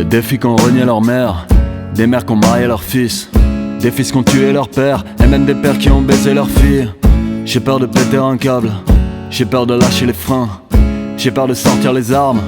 des filles qui ont renié leur mère, des mères qui ont marié leurs fils, des fils qui ont tué leur père, et même des pères qui ont baisé leurs filles. J'ai peur de péter un câble, j'ai peur de lâcher les freins, j'ai peur de sortir les armes,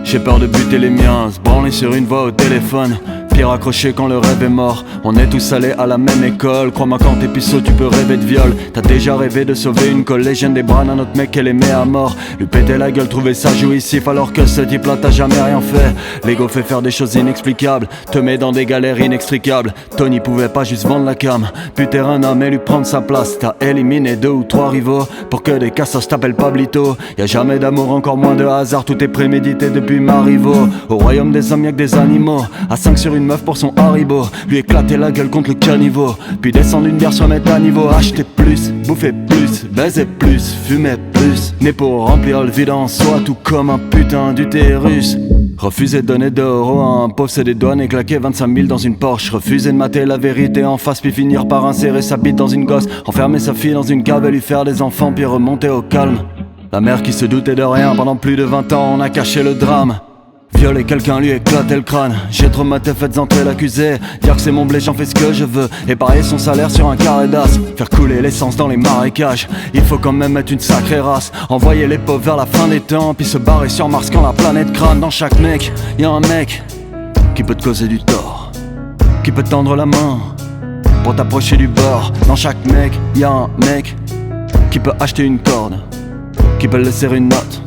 j'ai peur de buter les miens, se branler sur une voix au téléphone, pire accroché quand le rêve est mort. On est tous allés à la même école, crois-moi quand t'es puceau tu peux rêver de viol. T'as déjà rêvé de sauver une collégienne des bras d'un autre mec qu'elle aimait à mort, lui péter la gueule, trouver ça jouissif alors que ce type là t'as jamais rien fait. L'ego fait faire des choses inexplicables, te met dans des galères inextricables. Tony pouvait pas juste vendre la cam, buter un homme et lui prendre sa place. T'as éliminé 2 ou 3 rivaux pour que des cassos t'appellent Pablito. Y'a jamais d'amour, encore moins de hasard, tout est prémédité depuis Marivaux. Au royaume des hommes y'a que des animaux, à 5 sur une meuf pour son Haribo, lui éclater la gueule contre le caniveau, puis descendre une bière, se mettre à niveau. Acheter plus, bouffer plus, baiser plus, fumer plus, né pour remplir le vide en soi, tout comme un putain d'utérus. Refuser de donner 2 euros à un pauvre, c'est des douanes et claquer 25 000 dans une Porsche. Refuser de mater la vérité en face, puis finir par insérer sa bite dans une gosse, enfermer sa fille dans une cave et lui faire des enfants, puis remonter au calme. La mère qui se doutait de rien pendant plus de 20 ans, on a caché le drame. Violer quelqu'un, lui éclater le crâne. J'ai trop maté, faites entrer l'accusé. Dire que c'est mon blé, j'en fais ce que je veux. Et parier son salaire sur un carré d'as. Faire couler l'essence dans les marécages. Il faut quand même être une sacrée race. Envoyer les pauvres vers la fin des temps, puis se barrer sur Mars quand la planète crame. Dans chaque mec, y'a un mec qui peut te causer du tort, qui peut te tendre la main pour t'approcher du bord. Dans chaque mec, y'a un mec qui peut acheter une corde, qui peut laisser une note,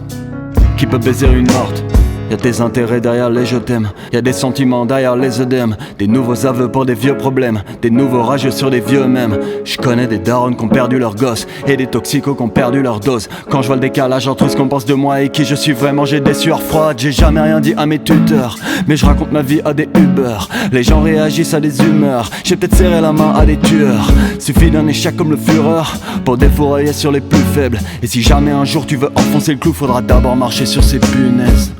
qui peut baiser une morte. Y'a des intérêts derrière les je t'aime, y'a des sentiments derrière les œdèmes, des nouveaux aveux pour des vieux problèmes, des nouveaux rageux sur des vieux mêmes. J'connais des darons qui ont perdu leur gosse et des toxicos qui ont perdu leur dose. Quand je vois le décalage entre ce qu'on pense de moi et qui je suis vraiment, j'ai des sueurs froides. J'ai jamais rien dit à mes tuteurs, mais je raconte ma vie à des Uber. Les gens réagissent à des humeurs, j'ai peut-être serré la main à des tueurs. Suffit d'un échec comme le Führer pour défourailler sur les plus faibles. Et si jamais un jour tu veux enfoncer le clou, faudra d'abord marcher sur ses punaises.